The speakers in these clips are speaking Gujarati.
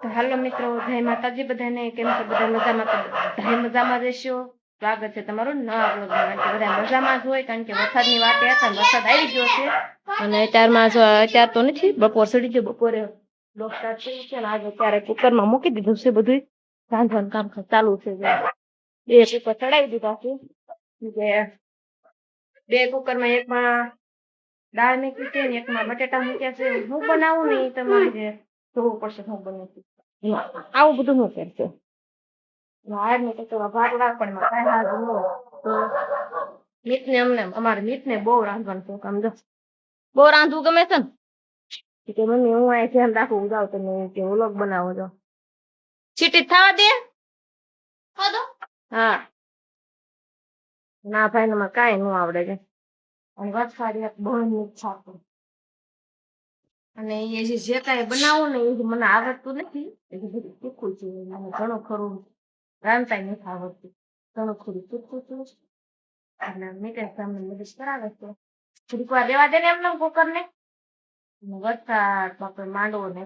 તો હાલો મિત્રો, જય માતાજી બધાને. કેમ છો બધા? મજામાં? તો બધા મજામાં રહેશો. સ્વાગત છે તમારું નવા બ્લોગમાં. કારણ કે બધા મજામાં જ હોય, કારણ કે વરસાદની વાટે હતા. વરસાદ આવી ગયો છે અને અત્યાર તો નથી, બપોર સડી ગયો. બપોરે બ્લોગ સ્ટાર્ટ કર્યું છે ને આજે અત્યારે કુકરમાં મૂકી દીધું છે. બધું રાંધવાનું કામ ચાલુ છે. બે કુકર ચડાવી દીધા છે. બે કુકરમાં એકમાં દાળ મૂકી છે ને એકમાં બટેટા મૂક્યા છે. હું બનાવું ને એ તમારે જોવું પડશે. હું બને આવું બધું હું કરશે મીતને અમને અમારે મીતને બહુ રાંધવાનું શોખ. આમ જો બહુ રાંધવું ગમે છે ને કે મમ્મી હું આ ધ્યાન રાખવું જાવ તમે કે વ્લોગ બનાવો છો. છીટી થવા દે. હા ના ભાઈ ને કાંઈ ન આવડે છે અને વરસાદી બહુ ઈચ્છા છે અને એ જે કાંઈ બનાવો ને એ મને આવડતું નથી. એ બધું શીખવું છે. મને ઘણું ખરું રાંધતા નથી આવડતું. ઘણું ખરું શીખવું છું અને મિતેશ તમને મદદ કરાવે છે. થોડીક વાર રેવા દે ને એમને કુકર ને. વરસાદ બાપરે માંડવો ને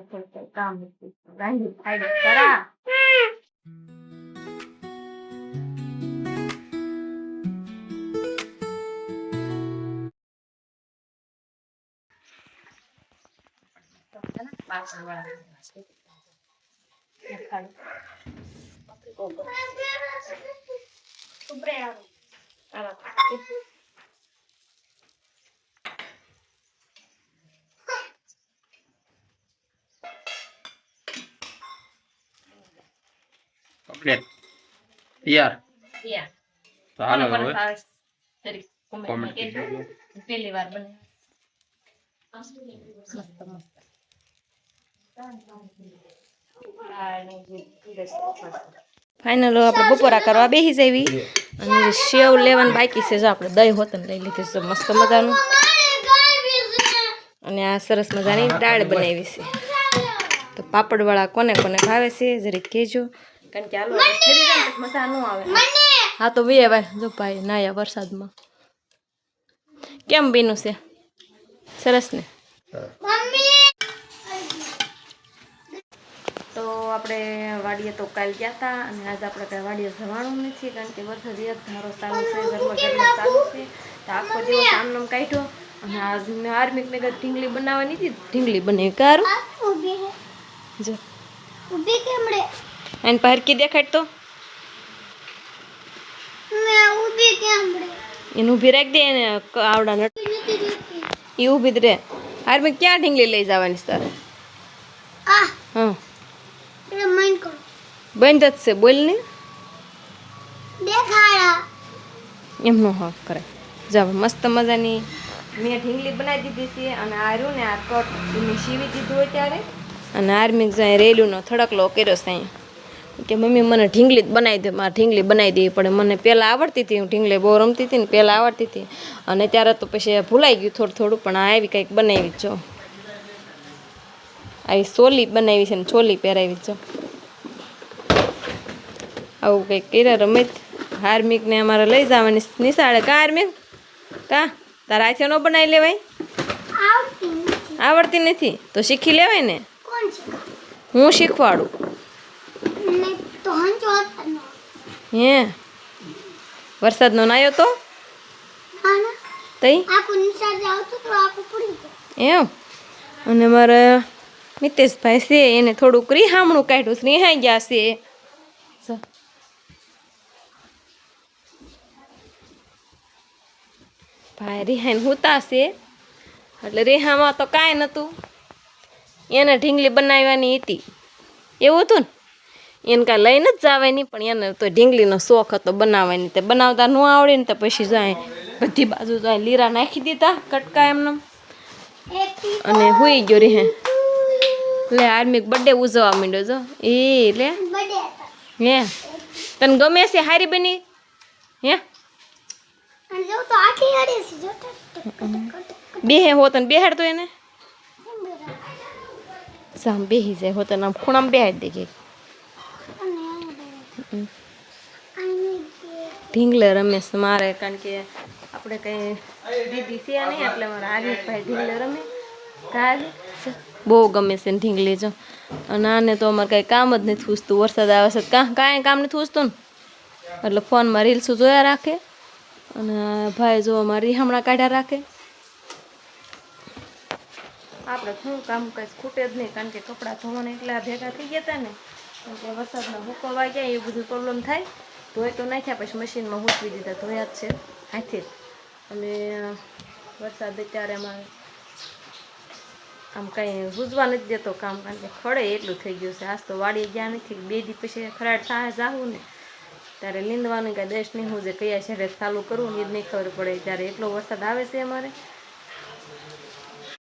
કામ રાંધી ખાઈ કરા. કમ્પ્લીટ તૈયાર ચાલો હવે પહેલી વાર બને ફાઇનલ આપણે બપોરા કરવા બેસી જવી અને સેવ લેવાનું બાકી છે. જો આપણે દહીં હોત ને લઈ લીધી છે મસ્ત મજાનું. અને આ સરસ મજાની દાળ બનાવી છે. તો પાપડવાળા કોને કોને ભાવે છે જરીક કહેજો, કારણ કે આલુ ઠરી જાય ને મજા ન આવે. હા તો વે ભાઈ જો ભાઈ નાયા વરસાદમાં કેમ બીનું છે? સરસ ને. તો આપણે વાડીએ તો કાલ ગયા હતા અને આજે આપણે કાંઈ વાડીએ જવાનું નથી, કારણ કે વરસાદ એક ધારો ચાલુ છે, ઘરમાં ચાલુ છે. તો આખો દિવસ આમનામ કાઢ્યો અને આજ મેં આર્મિકને કંઈક ઢીંગલી બનાવવાની હતી. ઢીંગલી બનાવી કારું જો એને પારકી દેખાડ તો એને ઊભી રાખી દે. એને આવડા નટ એ ઊભી જ રે. આર્મિક ક્યાં ઢીંગલી લઈ જવાની તારે? હા બંધ જ છે. બોલ ને એમનો હક કરે. જાવ મસ્ત મજાની મેં ઢીંગલી બનાવી દીધી છે અને આ રહ્યું ને આ કટ મેં સીવી દીધું હોય ત્યારે. અને આર્મિક જાય રેલુંનો થડકલો કર્યો છે અહીંયા કે મમ્મી મને ઢીંગલી જ બનાવી દે. મારે ઢીંગલી બનાવી દેવી પડે. મને પહેલાં આવડતી હતી, હું ઢીંગલી બહુ રમતી હતી ને પહેલાં આવડતી હતી અને ત્યારે તો પછી ભૂલાઈ ગયું થોડું થોડું. પણ આ આવી કંઈક બનાવી જો, આવી સોલી બનાવી છે ને ચોલી પહેરાવી જો. આવું કંઈક કર્યા રમત. હાર્મિકને અમારે લઈ જવાની નિશાળે. કા હાર્મિક કા તારા હાથે ન બનાવી લેવાય? આવડતી નથી તો શીખી લેવાય ને. હું શીખવાડું. હે વરસાદનો નાયો તો તઈ એમ. અને મારા મિતેશભાઈ છે એને થોડુંક રીહામણું કાઢ્યું. રીહાઈ ગયા છે. ભાઈ રિહાઈને હુતા છે એટલે રિહામાં તો કાંઈ નહોતું. એને ઢીંગલી બનાવવાની હતી એવું હતું ને. એને કાંઈ લઈને જ જવાની, પણ એને તો ઢીંગલીનો શોખ હતો બનાવવાની. તે બનાવતા ન આવડે ને તો પછી જાય બધી બાજુ જાય લીરા નાખી દીધા કટકા એમને અને હુઈ ગયો રે. લે આર્મિક બર્થડે ઉજવવા માંડ્યો જો. એ લે હે તને ગમે છે હારી બની? હે બેહે હોત ને બેહાડ તો એને સામ બેહી જાય હોત ને આમ ખૂણામાં બેહાડ દે કે ઢીંગલે રમેશ મારે. કારણ કે આપણે કંઈ દીદી છે નહીં એટલે મારા હાર્મિકભાઈ ઢીંગલે રમે. બહુ ગમે છે ને ઢીંગલી જો. અને આને તો અમારે કાંઈ કામ જ નથી પૂછતું, વરસાદ આવે છે કાંઈ કામ નથી પૂછતું ને, એટલે ફોનમાં રીલ્સ જોયા રાખે. અને ભાઈ જો અમારે રીહામણા કાઢ્યા રાખે. આપણે શું કામ કાંઈ ખૂટે જ નહીં, કારણ કે કપડાં ધોવાના એટલા ભેગા થઈ ગયા હતા ને, કારણ કે વરસાદમાં હુકવવા ગયા એ બધું પ્રોબ્લેમ થાય. ધોઈ તો નાખ્યા, પછી મશીનમાં હૂકવી દીધા, ધોયા જ છે હાથે જ. અને વરસાદ અત્યારે અમારે આમ કાંઈ ભૂજવા નથી દેતો કામ, કારણ કે ખડે એટલું થઈ ગયું છે. આજ તો વાડીએ ગયા નથી, 2 દી પછી ખરાડ થાય જાવું ને ત્યારે લીંદવાનું કાંઈ દેશ નહીં હું જે કયા શહેરે ચાલુ કરવું ને એ જ નહીં ખબર પડે. ત્યારે એટલો વરસાદ આવે છે અમારે.